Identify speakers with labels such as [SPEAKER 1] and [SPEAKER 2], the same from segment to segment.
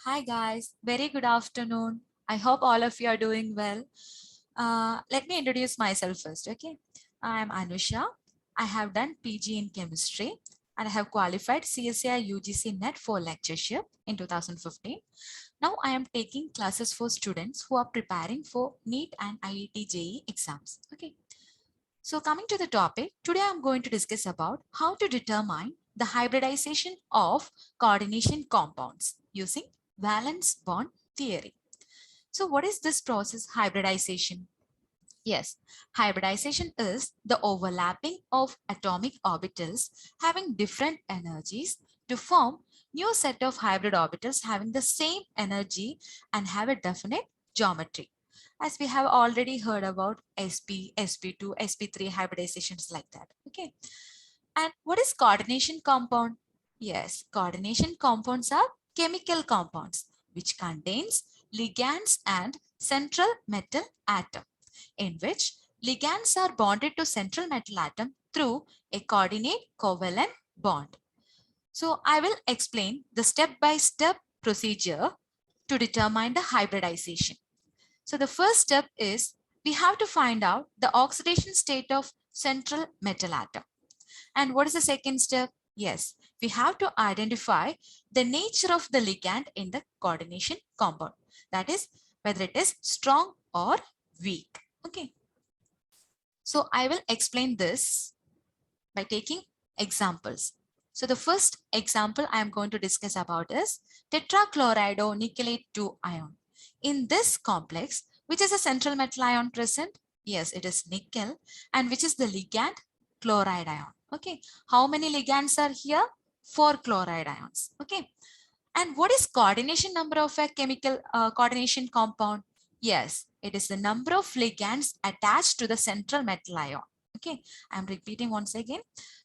[SPEAKER 1] Hi guys, very good afternoon. I hope all of you are doing well. Let me introduce myself first, okay? I am Anusha. I have done PG in chemistry and I have qualified CSI UGC NET for lectureship in 2015. Now I am taking classes for students who are preparing for NEET and IIT JEE exams, okay? So coming to the topic, today I'm going to discuss about how to determine the hybridization of coordination compounds using valence bond theory. So what is this process hybridization? Yes, hybridization is the overlapping of atomic orbitals having different energies to form new set of hybrid orbitals having the same energy and have a definite geometry. As we have already heard about sp, sp2, sp3 hybridizations like that. Okay. And what is coordination compound? Yes, coordination compounds are chemical compounds which contains ligands and central metal atom, in which ligands are bonded to central metal atom through a coordinate covalent bond. So I will explain the step-by-step procedure to determine the hybridization. So the first step is we have to find out the oxidation state of central metal atom. And what is the second step? Yes, we have to identify the nature of the ligand in the coordination compound. That is whether it is strong or weak. Okay. So I will explain this by taking examples. So the first example I am going to discuss about is tetrachlorido-nickelate 2 ion. In this complex, which is a central metal ion present? Yes, it is nickel. And which is the ligand? Chloride ion. Okay. How many ligands are here? 4 chloride ions. Okay. And what is coordination number of a chemical coordination compound? Yes, it is the number of ligands attached to the central metal ion. Okay, I'm repeating once again.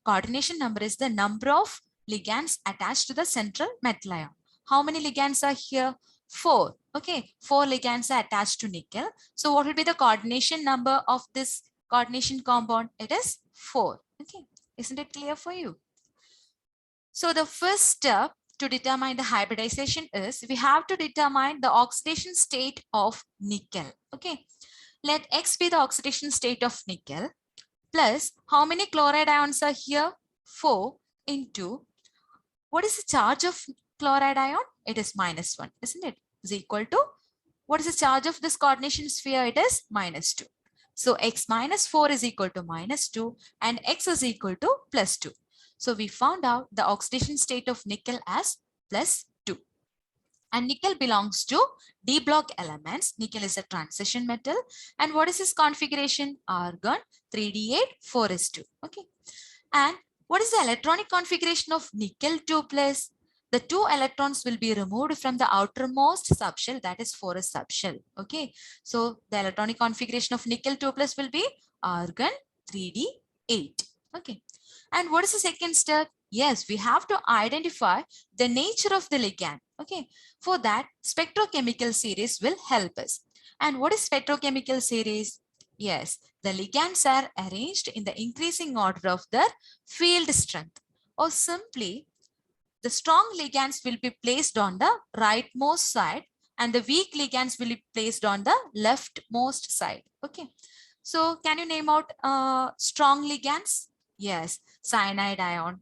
[SPEAKER 1] Coordination number is the number of ligands attached to the central metal ion. How many ligands are here? 4. Okay, 4 ligands are attached to nickel. So what will be the coordination number of this coordination compound? It is 4. Okay, isn't it clear for you? So the first step to determine the hybridization is we have to determine the oxidation state of nickel. Okay, let X be the oxidation state of nickel plus how many chloride ions are here? 4 into what is the charge of chloride ion? It is -1, isn't it? Is equal to what is the charge of this coordination sphere? It is -2. So X minus 4 is equal to -2 and X is equal to +2. So we found out the oxidation state of nickel as +2. And nickel belongs to D block elements. Nickel is a transition metal. And what is its configuration? Argon 3D8 4s2. Okay. And what is the electronic configuration of nickel 2 plus? The 2 electrons will be removed from the outermost subshell, that is 4s subshell. Okay. So the electronic configuration of nickel 2 plus will be argon 3D8. Okay. And what is the second step? Yes, we have to identify the nature of the ligand. Okay. For that, spectrochemical series will help us. And what is spectrochemical series? Yes, the ligands are arranged in the increasing order of their field strength. Or simply, the strong ligands will be placed on the rightmost side and the weak ligands will be placed on the leftmost side. Okay. So can you name out strong ligands? Yes, cyanide ion,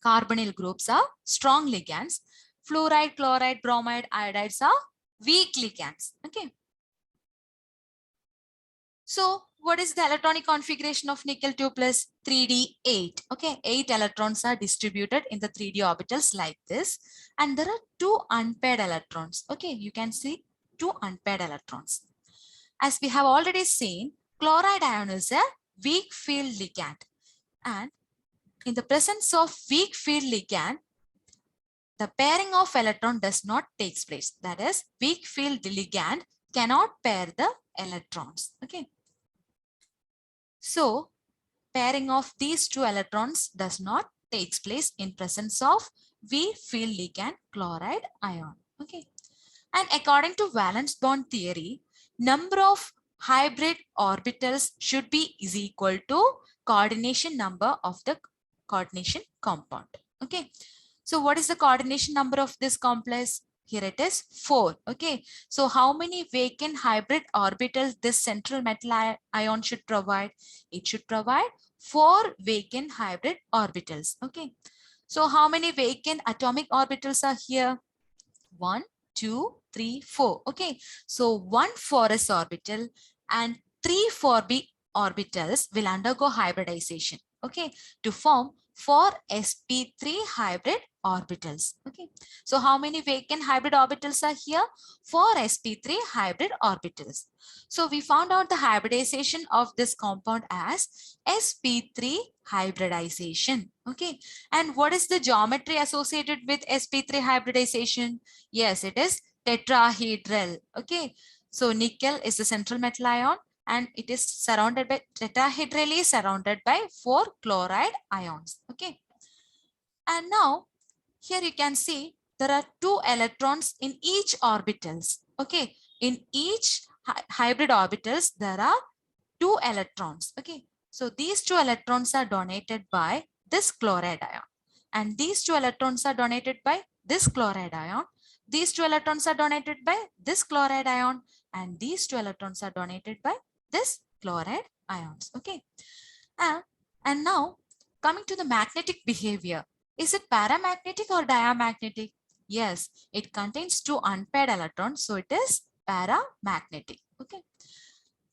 [SPEAKER 1] carbonyl groups are strong ligands. Fluoride, chloride, bromide, iodides are weak ligands. Okay. So what is the electronic configuration of nickel 2 plus 3D8? Okay, 8 electrons are distributed in the 3D orbitals like this. And there are 2 unpaired electrons. Okay, you can see 2 unpaired electrons. As we have already seen, chloride ion is a weak field ligand. And in the presence of weak field ligand, the pairing of electron does not take place. That is, weak field ligand cannot pair the electrons. Okay. So pairing of these 2 electrons does not takes place in presence of weak field ligand chloride ion. Okay. And according to valence bond theory, number of hybrid orbitals should be is equal to coordination number of the coordination compound. Okay. So what is the coordination number of this complex? Here it is 4. Okay. So how many vacant hybrid orbitals this central metal ion should provide? It should provide 4 vacant hybrid orbitals. Okay. So how many vacant atomic orbitals are here? 1, 2, 3, 4. Okay. So 1 4s orbital and 3 4b orbitals will undergo hybridization. Okay. To form 4 sp3 hybrid orbitals. Okay. So how many vacant hybrid orbitals are here? 4 sp3 hybrid orbitals. So we found out the hybridization of this compound as sp3 hybridization. Okay. And what is the geometry associated with sp3 hybridization? Yes, it is tetrahedral. Okay. So nickel is the central metal ion and it is surrounded by tetrahedrali surrounded by 4 chloride ions. Okay. And now here you can see there are 2 electrons in each orbitals. Okay. In each hybrid orbitals, there are 2 electrons. Okay. So these 2 electrons are donated by this chloride ion. And these 2 electrons are donated by this chloride ion. These 2 electrons are donated by this chloride ion. And these 2 electrons are donated by this chloride ions. Okay. And now coming to the magnetic behavior. Is it paramagnetic or diamagnetic? Yes, it contains 2 unpaired electrons. So it is paramagnetic. Okay.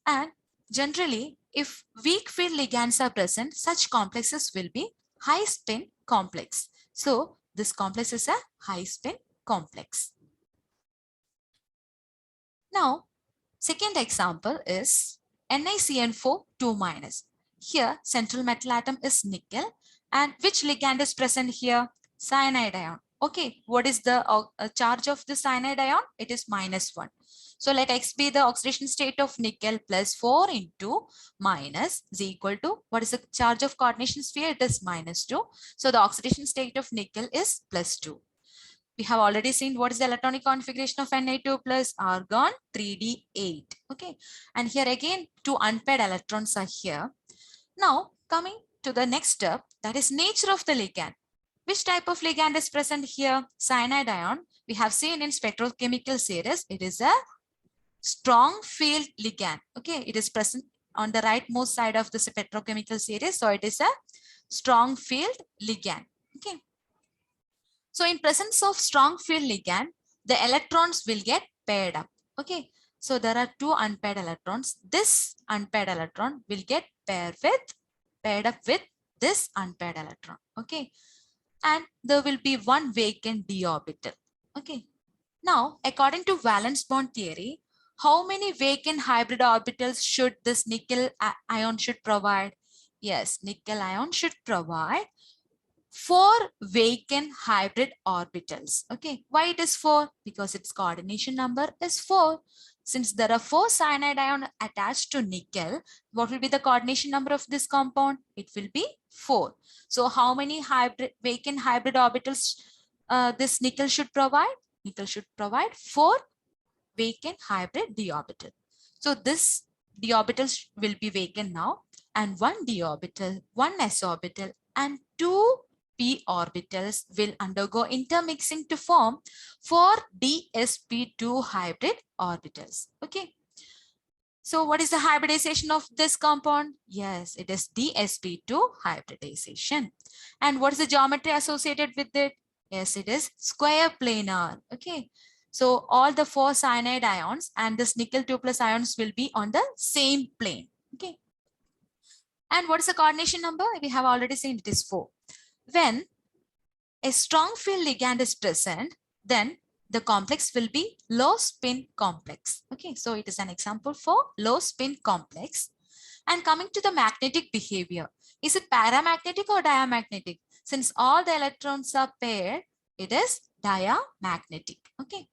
[SPEAKER 1] And generally, if weak field ligands are present, such complexes will be high spin complex. So this complex is a high spin complex. Now, second example is NiCN4 2-. Here, central metal atom is nickel. And which ligand is present here? Cyanide ion. Okay, what is the charge of the cyanide ion? It is -1. So let X be the oxidation state of nickel plus 4 into minus is equal to, what is the charge of coordination sphere? It is -2. So the oxidation state of nickel is +2. We have already seen what is the electronic configuration of Na2 plus argon 3d8. Okay. And here again, 2 unpaired electrons are here. Now coming to the next step, that is nature of the ligand. Which type of ligand is present here? Cyanide ion. We have seen in spectrochemical series, it is a strong field ligand. Okay. It is present on the rightmost side of the spectrochemical series. So it is a strong field ligand. Okay. So in presence of strong field ligand, the electrons will get paired up. Okay. So there are 2 unpaired electrons. This unpaired electron will get paired up with this unpaired electron. Okay. And there will be 1 vacant d orbital. Okay. Now, according to valence bond theory, how many vacant hybrid orbitals should this nickel ion should provide? Yes, nickel ion should provide 4 vacant hybrid orbitals. Okay, why it is 4? Because its coordination number is 4. Since there are 4 cyanide ion attached to nickel, what will be the coordination number of this compound? It will be 4. So how many vacant hybrid orbitals this nickel should provide? Nickel should provide 4 vacant hybrid d orbital. So this d orbital will be vacant now, and 1 d orbital, 1 s orbital, and 2 p orbitals will undergo intermixing to form 4 dsp2 hybrid orbitals. Okay. So what is the hybridization of this compound? Yes, it is dsp2 hybridization. And what is the geometry associated with it? Yes, it is square planar. Okay. So all the 4 cyanide ions and this nickel 2 plus ions will be on the same plane. Okay. And what is the coordination number? We have already seen it is 4. When a strong field ligand is present, then the complex will be low spin complex. Okay, so it is an example for low spin complex. And coming to the magnetic behavior, is it paramagnetic or diamagnetic? Since all the electrons are paired, it is diamagnetic. Okay.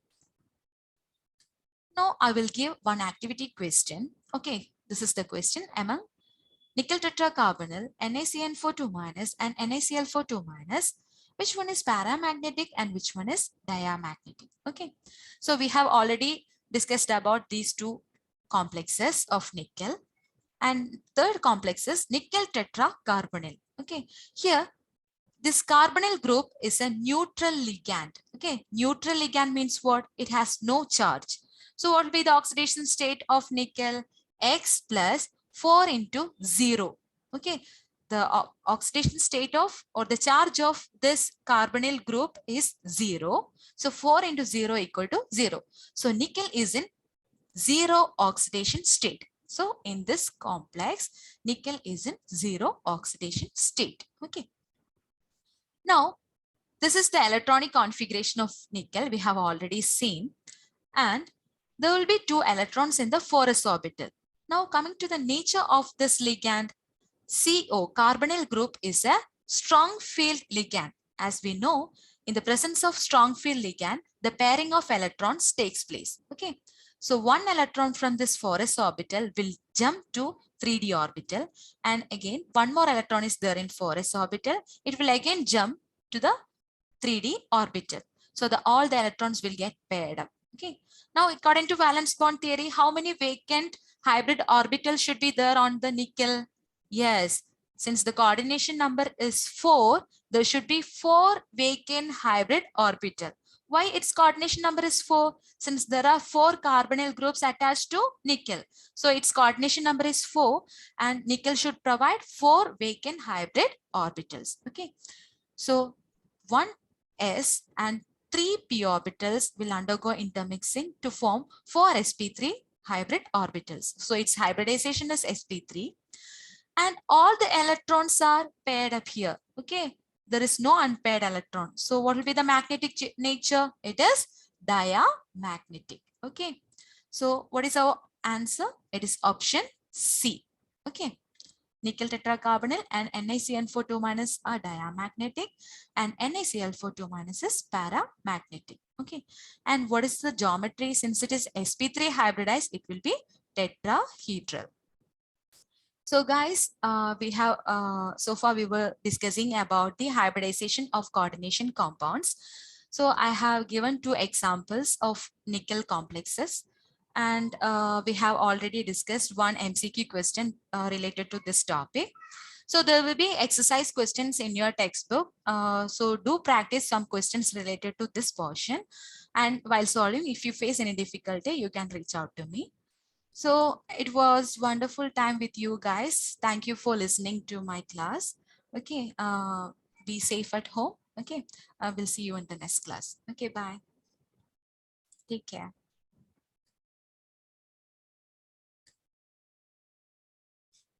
[SPEAKER 1] Now I will give one activity question. Okay, this is the question. Among nickel tetracarbonyl, NaCN4 2- and NaCl4 2-, which one is paramagnetic and which one is diamagnetic? Okay, so we have already discussed about these 2 complexes of nickel, and third complex is nickel tetracarbonyl. Okay, here this carbonyl group is a neutral ligand. Okay, neutral ligand means what? It has no charge. So what will be the oxidation state of nickel? X plus 4 into 0. Okay, the oxidation state of or the charge of this carbonyl group is 0. So 4 into 0 equal to 0. So nickel is in 0 oxidation state. So in this complex, nickel is in 0 oxidation state. Okay. Now, this is the electronic configuration of nickel we have already seen. And there will be 2 electrons in the 4s orbital. Now coming to the nature of this ligand, CO, carbonyl group, is a strong field ligand. As we know, in the presence of strong field ligand, the pairing of electrons takes place. Okay. So one electron from this 4s orbital will jump to 3d orbital, and again one more electron is there in 4s orbital. It will again jump to the 3d orbital. So all the electrons will get paired up. Okay. Now according to valence bond theory, how many vacant hybrid orbitals should be there on the nickel? Yes, since the coordination number is 4, there should be 4 vacant hybrid orbital. Why its coordination number is 4? Since there are 4 carbonyl groups attached to nickel. So its coordination number is 4, and nickel should provide 4 vacant hybrid orbitals. Okay. So 1s and 3p orbitals will undergo intermixing to form 4 sp3 hybrid orbitals. So its hybridization is sp3. And all the electrons are paired up here. Okay, there is no unpaired electron. So what will be the magnetic nature? It is diamagnetic. Okay, so what is our answer? It is option C. Okay, nickel tetracarbonyl and NiCN42 minus are diamagnetic, and NiCl42 minus is paramagnetic. Okay, and what is the geometry? Since it is sp3 hybridized, it will be tetrahedral. So guys, so far we were discussing about the hybridization of coordination compounds. So I have given 2 examples of nickel complexes, and we have already discussed one MCQ question related to this topic. So there will be exercise questions in your textbook. So do practice some questions related to this portion. And while solving, if you face any difficulty, you can reach out to me. So it was wonderful time with you guys. Thank you for listening to my class. Okay, be safe at home. Okay, we'll see you in the next class. Okay, bye. Take care.